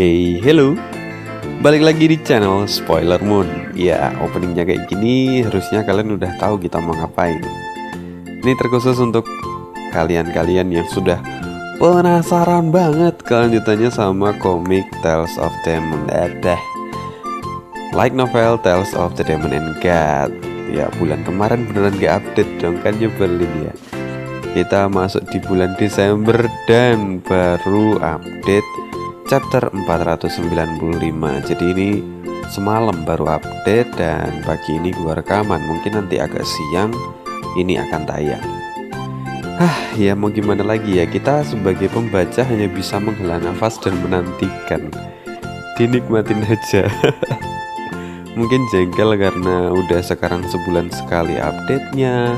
Hey, hello. Balik lagi di channel Spoiler Moon. Ya, openingnya kayak gini, harusnya kalian udah tahu kita mau ngapain. Ini terkhusus untuk kalian-kalian yang sudah penasaran banget kelanjutannya sama komik Tales of Demon Light novel Tales of the Demon and God. Ya, bulan kemarin beneran gak update dong, kan nyebelin ya. Kita masuk di bulan Desember dan baru update chapter 495. Jadi ini semalam baru update dan pagi ini gua rekaman. Mungkin nanti agak siang ini akan tayang. Ya mau gimana lagi ya, kita sebagai pembaca hanya bisa menghela nafas dan menantikan. Dinikmatin aja. Mungkin jengkel karena udah sekarang sebulan sekali update-nya.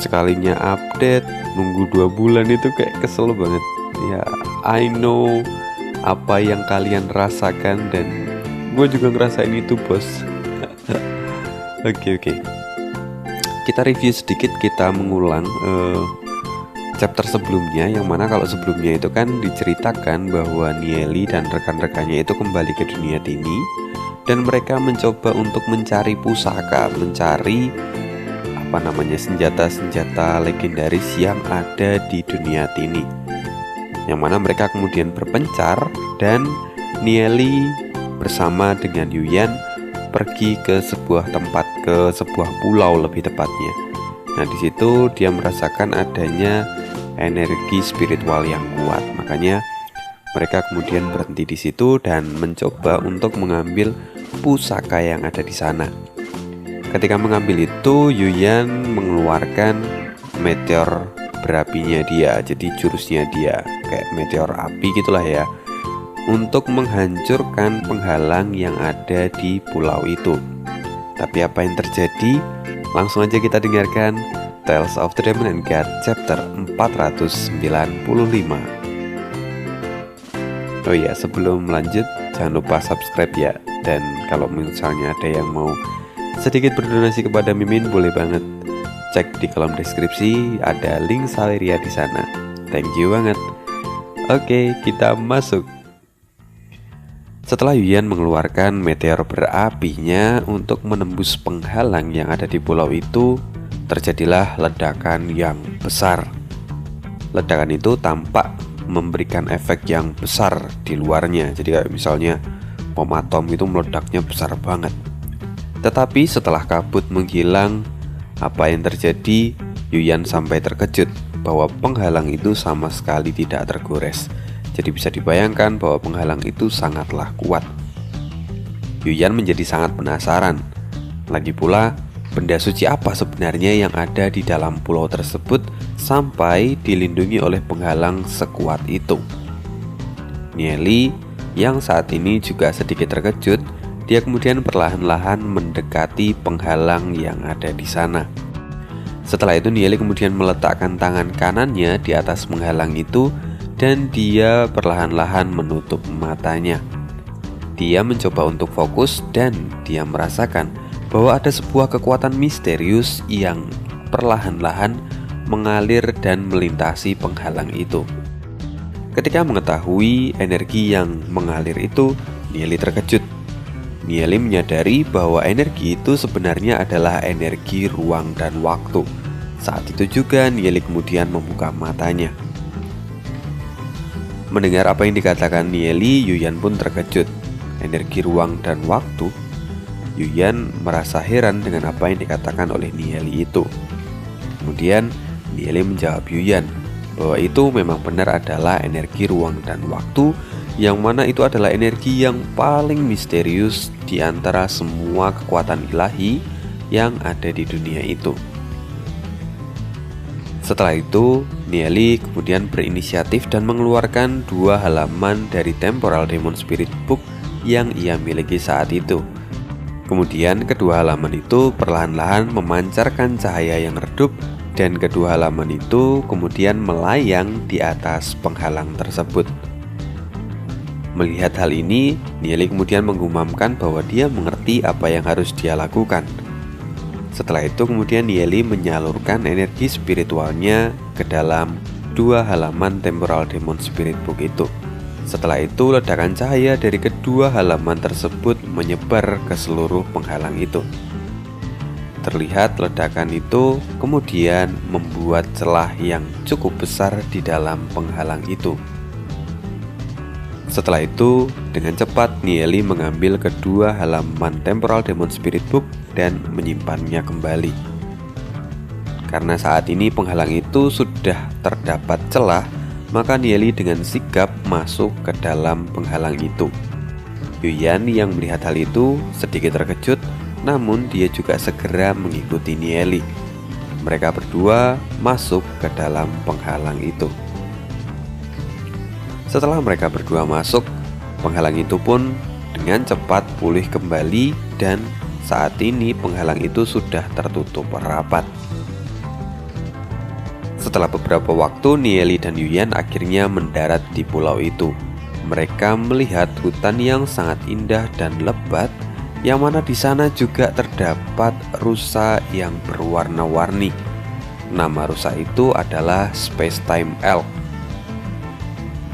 Sekalinya update nunggu 2 bulan itu kayak kesel banget. Ya, I know apa yang kalian rasakan dan gue juga ngerasain itu, bos. Oke. Kita review sedikit, kita mengulang chapter sebelumnya, yang mana kalau sebelumnya itu kan diceritakan bahwa Nieli dan rekan-rekannya itu kembali ke dunia Tini dan mereka mencoba untuk mencari pusaka, mencari senjata-senjata legendaris yang ada di dunia Tini, yang mana mereka kemudian berpencar dan Nieli bersama dengan Yuyan pergi ke sebuah tempat, ke sebuah pulau lebih tepatnya. Nah, di situ dia merasakan adanya energi spiritual yang kuat. Makanya mereka kemudian berhenti di situ dan mencoba untuk mengambil pusaka yang ada di sana. Ketika mengambil itu, Yuyan mengeluarkan meteor berapinya dia, jadi jurusnya dia kayak meteor api gitulah ya, untuk menghancurkan penghalang yang ada di pulau itu. Tapi apa yang terjadi? Langsung aja kita dengarkan Tales of the Demon and God chapter 495. Oh ya, sebelum lanjut jangan lupa subscribe ya. Dan kalau misalnya ada yang mau sedikit berdonasi kepada Mimin, boleh banget cek di kolom deskripsi, ada link Saweria di sana. Thank you banget. Oke, kita masuk. Setelah Yuyan mengeluarkan meteor berapinya untuk menembus penghalang yang ada di pulau itu, terjadilah ledakan yang besar. Ledakan itu tampak memberikan efek yang besar di luarnya. Jadi kayak misalnya bom atom itu meledaknya besar banget. Tetapi setelah kabut menghilang, apa yang terjadi? Yuyan sampai terkejut bahwa penghalang itu sama sekali tidak tergores. Jadi bisa dibayangkan bahwa penghalang itu sangatlah kuat. Yuyan menjadi sangat penasaran. Lagi pula, benda suci apa sebenarnya yang ada di dalam pulau tersebut sampai dilindungi oleh penghalang sekuat itu? Nieli yang saat ini juga sedikit terkejut, dia kemudian perlahan-lahan mendekati penghalang yang ada di sana. Setelah itu Nieli kemudian meletakkan tangan kanannya di atas penghalang itu dan dia perlahan-lahan menutup matanya. Dia mencoba untuk fokus dan dia merasakan bahwa ada sebuah kekuatan misterius yang perlahan-lahan mengalir dan melintasi penghalang itu. Ketika mengetahui energi yang mengalir itu, Nieli terkejut. Nieli menyadari bahwa energi itu sebenarnya adalah energi ruang dan waktu. Saat itu juga Nieli kemudian membuka matanya. Mendengar apa yang dikatakan Nieli, Yuyan pun terkejut. Energi ruang dan waktu? Yuyan merasa heran dengan apa yang dikatakan oleh Nieli itu. Kemudian Nieli menjawab Yuyan bahwa itu memang benar adalah energi ruang dan waktu, yang mana itu adalah energi yang paling misterius di antara semua kekuatan ilahi yang ada di dunia itu. Setelah itu, Nieli kemudian berinisiatif dan mengeluarkan 2 halaman dari Temporal Demon Spirit Book yang ia miliki saat itu. Kemudian kedua halaman itu perlahan-lahan memancarkan cahaya yang redup dan kedua halaman itu kemudian melayang di atas penghalang tersebut. Melihat hal ini, Nieli kemudian menggumamkan bahwa dia mengerti apa yang harus dia lakukan. Setelah itu kemudian Nieli menyalurkan energi spiritualnya ke dalam 2 halaman Temporal Demon Spirit Book itu. Setelah itu, ledakan cahaya dari kedua halaman tersebut menyebar ke seluruh penghalang itu. Terlihat ledakan itu kemudian membuat celah yang cukup besar di dalam penghalang itu. Setelah itu, dengan cepat Nieli mengambil kedua halaman Temporal Demon Spirit Book dan menyimpannya kembali. Karena saat ini penghalang itu sudah terdapat celah, maka Nieli dengan sigap masuk ke dalam penghalang itu. Yuyan yang melihat hal itu sedikit terkejut, namun dia juga segera mengikuti Nieli. Mereka berdua masuk ke dalam penghalang itu. Setelah mereka berdua masuk, penghalang itu pun dengan cepat pulih kembali dan saat ini penghalang itu sudah tertutup rapat. Setelah beberapa waktu, Nieli dan Yuyan akhirnya mendarat di pulau itu. Mereka melihat hutan yang sangat indah dan lebat, yang mana di sana juga terdapat rusa yang berwarna-warni. Nama rusa itu adalah Space Time Elk,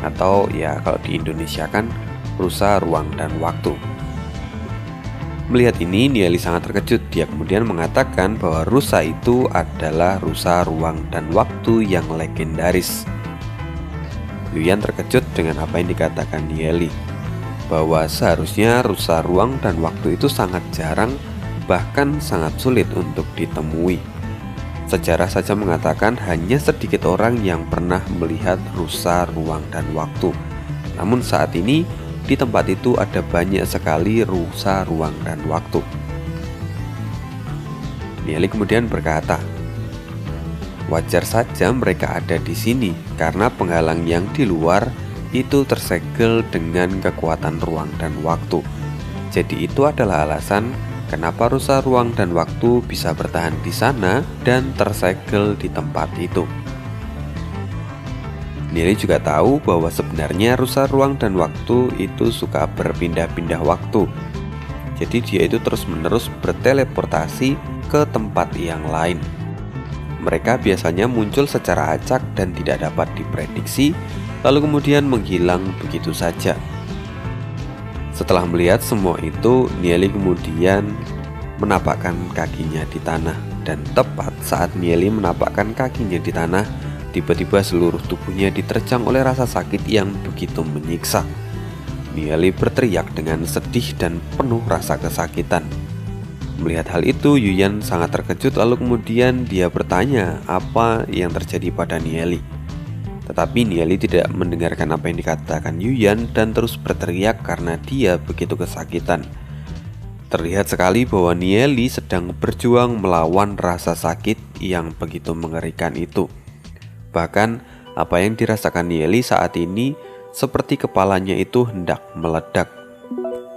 atau ya kalau di Indonesia kan rusa ruang dan waktu. Melihat ini, Nieli sangat terkejut. Dia kemudian mengatakan bahwa rusa itu adalah rusa ruang dan waktu yang legendaris. Yuyan terkejut dengan apa yang dikatakan Nieli, bahwa seharusnya rusa ruang dan waktu itu sangat jarang, bahkan sangat sulit untuk ditemui. Sejarah saja mengatakan hanya sedikit orang yang pernah melihat rusa ruang dan waktu. Namun saat ini di tempat itu ada banyak sekali rusa ruang dan waktu. Nieli kemudian berkata, wajar saja mereka ada di sini karena penghalang yang di luar itu tersegel dengan kekuatan ruang dan waktu. Jadi itu adalah alasan kenapa rusa ruang dan waktu bisa bertahan di sana dan tersegel di tempat itu. Nieli juga tahu bahwa sebenarnya rusa ruang dan waktu itu suka berpindah-pindah waktu. Jadi dia itu terus-menerus berteleportasi ke tempat yang lain. Mereka biasanya muncul secara acak dan tidak dapat diprediksi, lalu kemudian menghilang begitu saja. Setelah melihat semua itu, Nieli kemudian menapakkan kakinya di tanah. Dan tepat saat Nieli menapakkan kakinya di tanah, tiba-tiba seluruh tubuhnya diterjang oleh rasa sakit yang begitu menyiksa. Nieli berteriak dengan sedih dan penuh rasa kesakitan. Melihat hal itu, Yuyan sangat terkejut, lalu kemudian dia bertanya apa yang terjadi pada Nieli. Tetapi Nieli tidak mendengarkan apa yang dikatakan Yuyan dan terus berteriak karena dia begitu kesakitan. Terlihat sekali bahwa Nieli sedang berjuang melawan rasa sakit yang begitu mengerikan itu. Bahkan apa yang dirasakan Nieli saat ini seperti kepalanya itu hendak meledak.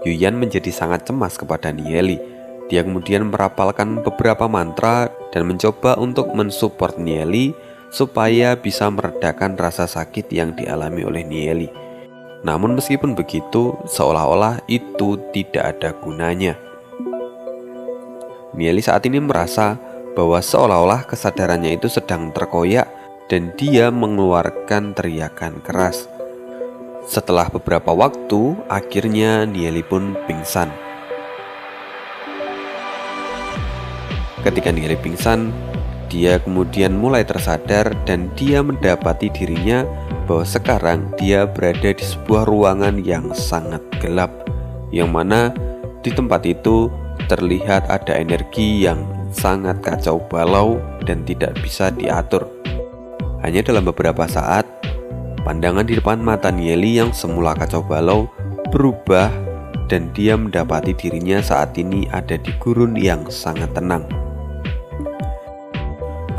Yuyan menjadi sangat cemas kepada Nieli. Dia kemudian merapalkan beberapa mantra dan mencoba untuk mensupport Nieli supaya bisa meredakan rasa sakit yang dialami oleh Nieli. Namun meskipun begitu, seolah-olah itu tidak ada gunanya. Nieli saat ini merasa bahwa seolah-olah kesadarannya itu sedang terkoyak dan dia mengeluarkan teriakan keras. Setelah beberapa waktu, akhirnya Nieli pun pingsan. Ketika Nieli pingsan, dia kemudian mulai tersadar dan dia mendapati dirinya bahwa sekarang dia berada di sebuah ruangan yang sangat gelap, yang mana di tempat itu terlihat ada energi yang sangat kacau balau dan tidak bisa diatur. Hanya dalam beberapa saat, pandangan di depan mata Nieli yang semula kacau balau berubah dan dia mendapati dirinya saat ini ada di gurun yang sangat tenang.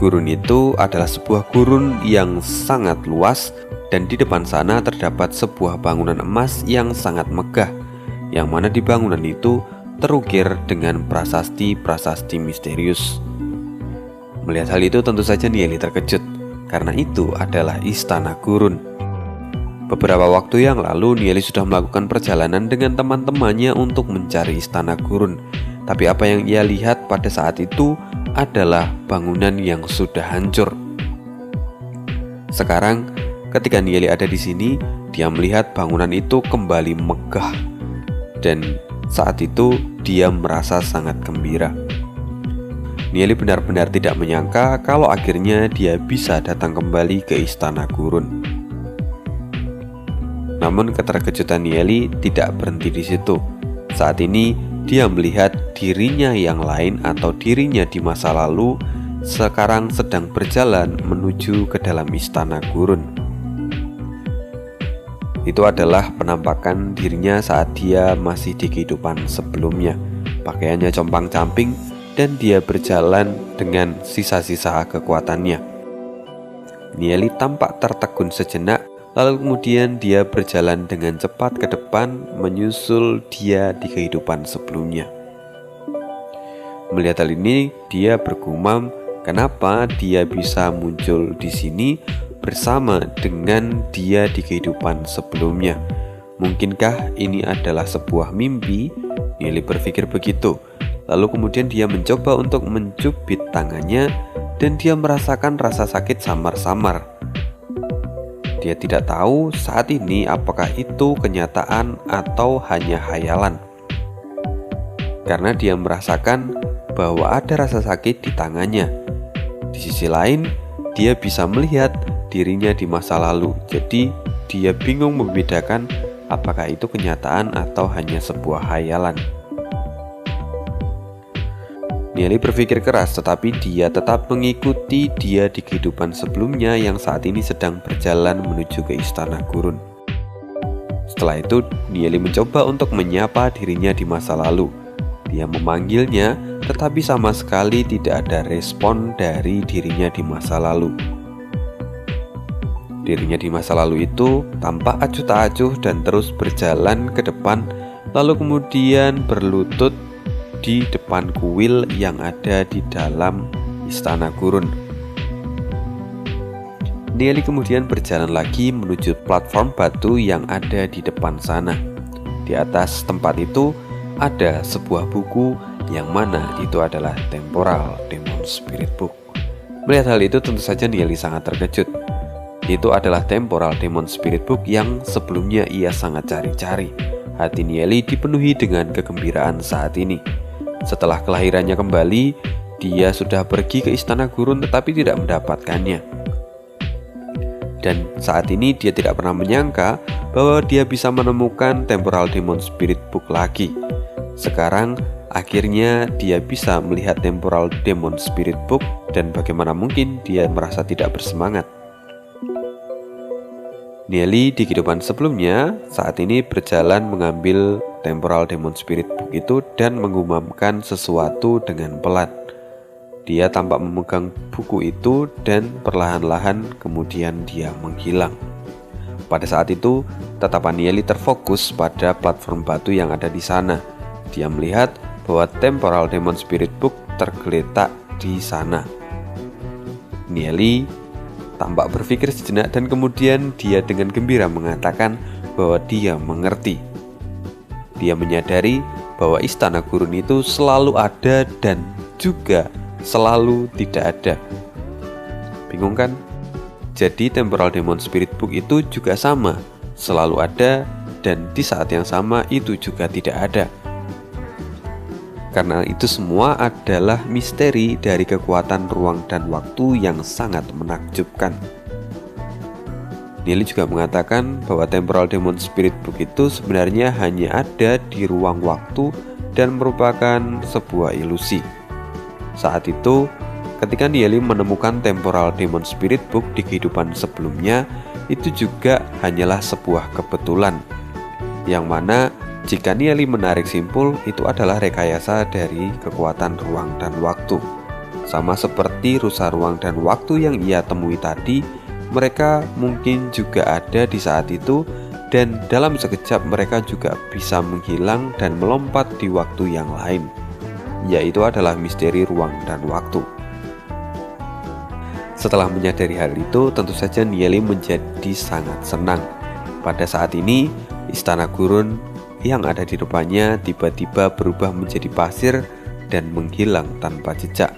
Gurun itu adalah sebuah gurun yang sangat luas dan di depan sana terdapat sebuah bangunan emas yang sangat megah, yang mana di bangunan itu terukir dengan prasasti-prasasti misterius. Melihat hal itu tentu saja Nieli terkejut, karena itu adalah istana gurun. Beberapa waktu yang lalu Nieli sudah melakukan perjalanan dengan teman-temannya untuk mencari istana gurun. Tapi apa yang ia lihat pada saat itu adalah bangunan yang sudah hancur. Sekarang Ketika Nieli ada di sini, dia melihat bangunan itu kembali megah. Dan saat itu dia merasa sangat gembira. Nieli benar-benar tidak menyangka kalau akhirnya dia bisa datang kembali ke Istana Gurun. Namun keterkejutan Nieli tidak berhenti di situ. Saat ini dia melihat dirinya yang lain atau dirinya di masa lalu sekarang sedang berjalan menuju ke dalam Istana Gurun. Itu adalah penampakan dirinya saat dia masih di kehidupan sebelumnya. Pakaiannya compang-camping dan dia berjalan dengan sisa-sisa kekuatannya. Nieli tampak tertegun sejenak, lalu kemudian dia berjalan dengan cepat ke depan menyusul dia di kehidupan sebelumnya. Melihat hal ini, dia bergumam kenapa dia bisa muncul di sini bersama dengan dia di kehidupan sebelumnya. Mungkinkah ini adalah sebuah mimpi? Nieli berpikir begitu. Lalu kemudian dia mencoba untuk mencubit tangannya dan dia merasakan rasa sakit samar-samar. Dia tidak tahu saat ini apakah itu kenyataan atau hanya khayalan. Karena dia merasakan bahwa ada rasa sakit di tangannya. Di sisi lain, dia bisa melihat dirinya di masa lalu. Jadi dia bingung membedakan apakah itu kenyataan atau hanya sebuah khayalan. Nieli berpikir keras, tetapi dia tetap mengikuti dia di kehidupan sebelumnya yang saat ini sedang berjalan menuju ke Istana Gurun. Setelah itu, Nieli mencoba untuk menyapa dirinya di masa lalu. Dia memanggilnya, tetapi sama sekali tidak ada respon dari dirinya di masa lalu. Dirinya di masa lalu itu tampak acuh tak acuh dan terus berjalan ke depan, lalu kemudian berlutut di depan kuil yang ada di dalam Istana Gurun. Nieli kemudian berjalan lagi menuju platform batu yang ada di depan sana. Di atas tempat itu ada sebuah buku yang mana itu adalah Temporal Demon Spirit Book. Melihat hal itu tentu saja Nieli sangat terkejut. Itu adalah Temporal Demon Spirit Book yang sebelumnya ia sangat cari-cari. Hati Nieli dipenuhi dengan kegembiraan saat ini. Setelah kelahirannya kembali, dia sudah pergi ke Istana Gurun tetapi tidak mendapatkannya. Dan saat ini dia tidak pernah menyangka bahwa dia bisa menemukan Temporal Demon Spirit Book lagi. Sekarang akhirnya dia bisa melihat Temporal Demon Spirit Book dan bagaimana mungkin dia merasa tidak bersemangat. Nieli di kehidupan sebelumnya saat ini berjalan mengambil Temporal Demon Spirit Book itu dan mengumamkan sesuatu dengan pelan. Dia tampak memegang buku itu dan perlahan-lahan kemudian dia menghilang. Pada saat itu, tatapan Nieli terfokus pada platform batu yang ada di sana. Dia melihat bahwa Temporal Demon Spirit Book tergeletak di sana. Nieli tampak berpikir sejenak dan kemudian dia dengan gembira mengatakan bahwa dia mengerti. Dia menyadari bahwa Istana Gurun itu selalu ada dan juga selalu tidak ada. Bingung kan? Jadi Temporal Demon Spirit Book itu juga sama, selalu ada dan di saat yang sama itu juga tidak ada. Karena itu semua adalah misteri dari kekuatan ruang dan waktu yang sangat menakjubkan. Nieli juga mengatakan bahwa Temporal Demon Spirit Book itu sebenarnya hanya ada di ruang waktu dan merupakan sebuah ilusi. Saat itu, ketika Nieli menemukan Temporal Demon Spirit Book di kehidupan sebelumnya, itu juga hanyalah sebuah kebetulan. Yang mana jika Nieli menarik simpul, itu adalah rekayasa dari kekuatan ruang dan waktu. Sama seperti rusa ruang dan waktu yang ia temui tadi, mereka mungkin juga ada di saat itu dan dalam sekejap mereka juga bisa menghilang dan melompat di waktu yang lain, yaitu adalah misteri ruang dan waktu. Setelah menyadari hal itu, tentu saja Nieli menjadi sangat senang. Pada saat ini, Istana Gurun yang ada di depannya tiba-tiba berubah menjadi pasir dan menghilang tanpa jejak.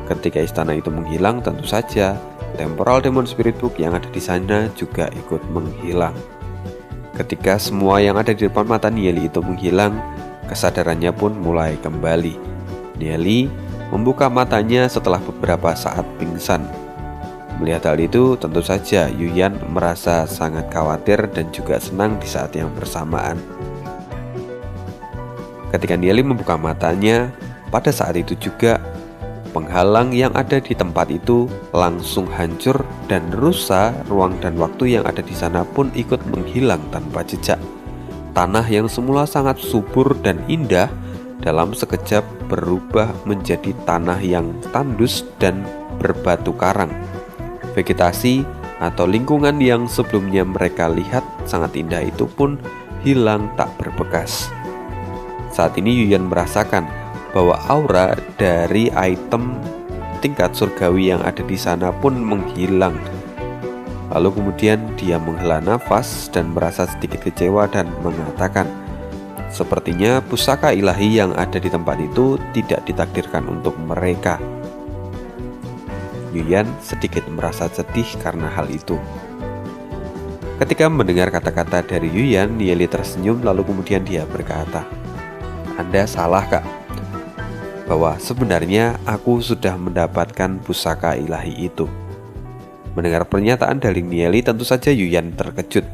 Ketika istana itu menghilang, tentu saja temporal demon spirit book yang ada di sana juga ikut menghilang. Ketika semua yang ada di depan mata Nieli itu menghilang, kesadarannya pun mulai kembali. Nieli membuka matanya setelah beberapa saat pingsan. Melihat hal itu, tentu saja Yuyan merasa sangat khawatir dan juga senang di saat yang bersamaan. Ketika Nieli membuka matanya, pada saat itu juga penghalang yang ada di tempat itu langsung hancur dan rusak. Ruang dan waktu yang ada di sana pun ikut menghilang tanpa jejak. Tanah yang semula sangat subur dan indah dalam sekejap berubah menjadi tanah yang tandus dan berbatu karang. Vegetasi atau lingkungan yang sebelumnya mereka lihat sangat indah itu pun hilang tak berbekas. Saat ini Yuyan merasakan bahwa aura dari item tingkat surgawi yang ada di sana pun menghilang. Lalu kemudian dia menghela nafas dan merasa sedikit kecewa dan mengatakan, sepertinya pusaka ilahi yang ada di tempat itu tidak ditakdirkan untuk mereka. Yuyan sedikit merasa sedih karena hal itu. Ketika mendengar kata-kata dari Yuyan, Nieli tersenyum lalu kemudian dia berkata, "Anda salah, Kak. Bahwa sebenarnya aku sudah mendapatkan pusaka ilahi itu." Mendengar pernyataan dari Nieli, tentu saja Yuyan terkejut.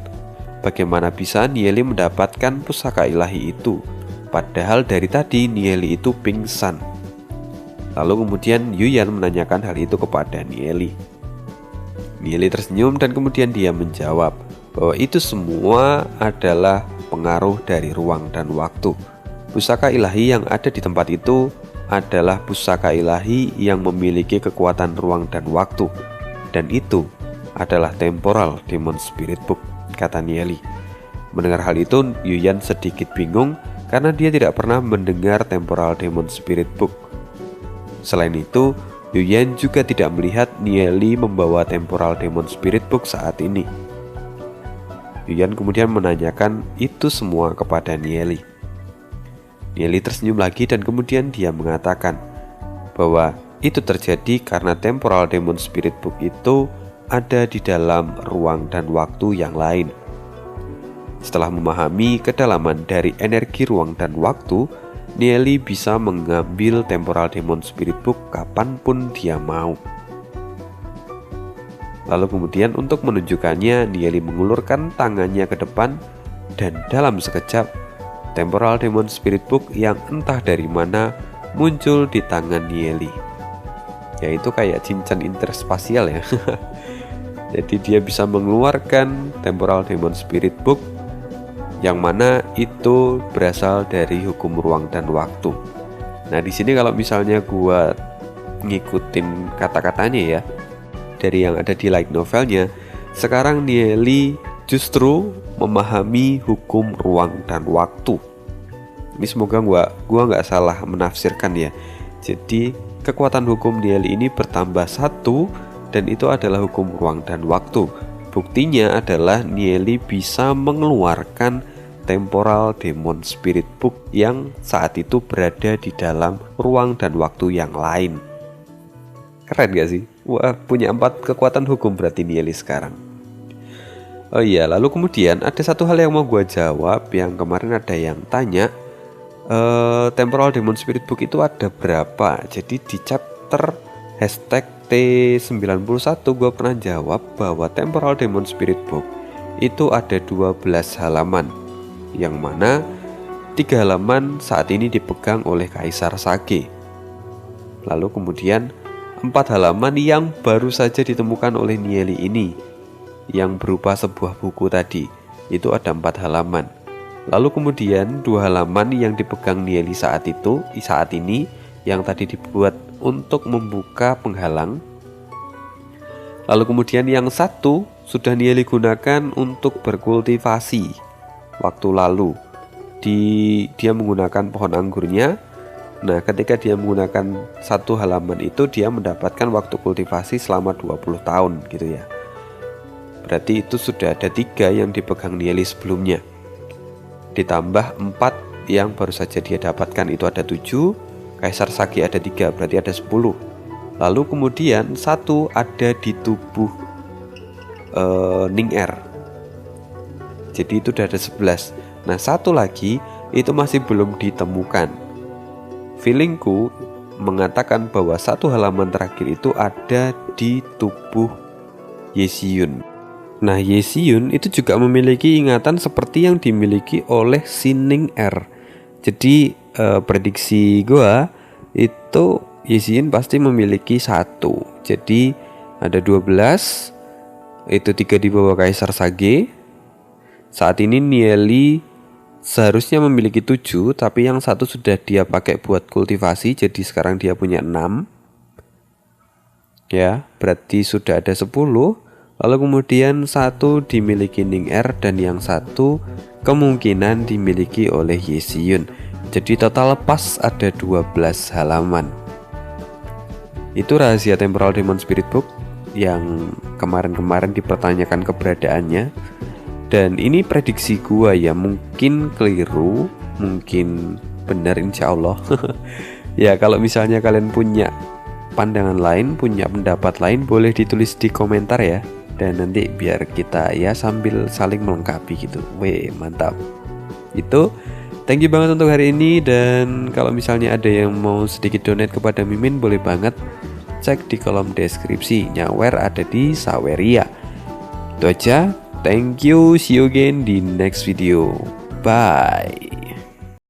Bagaimana bisa Nieli mendapatkan pusaka ilahi itu? Padahal dari tadi Nieli itu pingsan. Lalu kemudian Yuyan menanyakan hal itu kepada Nieli. Nieli tersenyum dan kemudian dia menjawab bahwa itu semua adalah pengaruh dari ruang dan waktu. Pusaka ilahi yang ada di tempat itu adalah pusaka ilahi yang memiliki kekuatan ruang dan waktu. Dan itu adalah temporal demon spirit book, kata Nieli. Mendengar hal itu, Yuyan sedikit bingung karena dia tidak pernah mendengar temporal demon spirit book. Selain itu, Yuyan juga tidak melihat Nieli membawa temporal demon spirit book saat ini. Yuyan kemudian menanyakan itu semua kepada Nieli. Nieli tersenyum lagi dan kemudian dia mengatakan bahwa itu terjadi karena temporal demon spirit book itu ada di dalam ruang dan waktu yang lain. Setelah memahami kedalaman dari energi ruang dan waktu, Nieli bisa mengambil temporal demon spirit book kapanpun dia mau. Lalu kemudian untuk menunjukkannya, Nieli mengulurkan tangannya ke depan dan dalam sekejap temporal demon spirit book yang entah dari mana muncul di tangan Nieli. Yaitu kayak cincin interspasial ya. Jadi dia bisa mengeluarkan temporal demon spirit book yang mana itu berasal dari hukum ruang dan waktu. Nah, di sini kalau misalnya gua ngikutin kata-katanya ya dari yang ada di light novelnya, sekarang Nieli justru memahami hukum ruang dan waktu. Ini semoga gua nggak salah menafsirkan ya. Jadi kekuatan hukum Nieli ini bertambah satu dan itu adalah hukum ruang dan waktu. Buktinya adalah Nieli bisa mengeluarkan temporal demon spirit book yang saat itu berada di dalam ruang dan waktu yang lain. Keren gak sih? Wah, punya 4 kekuatan hukum berarti Nieli sekarang. Oh iya, lalu kemudian ada satu hal yang mau gue jawab. Yang kemarin ada yang tanya temporal demon spirit book itu ada berapa. Jadi di chapter hashtag T91 gue pernah jawab bahwa temporal demon spirit book itu ada 12 halaman, yang mana 3 halaman saat ini dipegang oleh Kaisar Sage. Lalu kemudian 4 halaman yang baru saja ditemukan oleh Nieli ini, yang berupa sebuah buku tadi, itu ada 4 halaman. Lalu kemudian 2 halaman yang dipegang Nieli saat ini, yang tadi dibuat untuk membuka penghalang. Lalu kemudian yang 1 sudah Nieli gunakan untuk berkultivasi waktu lalu. Dia menggunakan pohon anggurnya. Nah, ketika dia menggunakan 1 halaman itu, dia mendapatkan waktu kultivasi selama 20 tahun gitu ya. Berarti itu sudah ada 3 yang dipegang Nieli sebelumnya. Ditambah 4 yang baru saja dia dapatkan, itu ada 7. Kaisar Sage ada 3, berarti ada 10. Lalu kemudian 1 ada di tubuh Ning R. Jadi itu udah ada 11. Nah 1 lagi itu masih belum ditemukan. Feelingku mengatakan bahwa 1 halaman terakhir itu ada di tubuh Yesiun. Nah Yesiun itu juga memiliki ingatan seperti yang dimiliki oleh si Ning R. Jadi prediksi gua itu Yesiun pasti memiliki 1. Jadi ada 12. Itu 3 di bawah Kaisar Sage. Saat ini Nieli seharusnya memiliki 7, tapi yang 1 sudah dia pakai buat kultivasi, jadi sekarang dia punya 6. Ya, berarti sudah ada 10. Lalu kemudian 1 dimiliki Ning R dan yang 1 kemungkinan dimiliki oleh Yesiun. Jadi total pas ada 12 halaman. Itu rahasia Temporal Demon Spirit Book yang kemarin-kemarin dipertanyakan keberadaannya. Dan ini prediksi gua ya, mungkin keliru, mungkin benar insya Allah. Ya kalau misalnya kalian punya pandangan lain, punya pendapat lain, boleh ditulis di komentar ya. Dan nanti biar kita ya sambil saling melengkapi gitu. Weh mantap. Itu thank you banget untuk hari ini. Dan kalau misalnya ada yang mau sedikit donate kepada Mimin, boleh banget cek di kolom deskripsi. Nyawer ada di Saweria. Itu aja. Thank you, see you again di next video. Bye.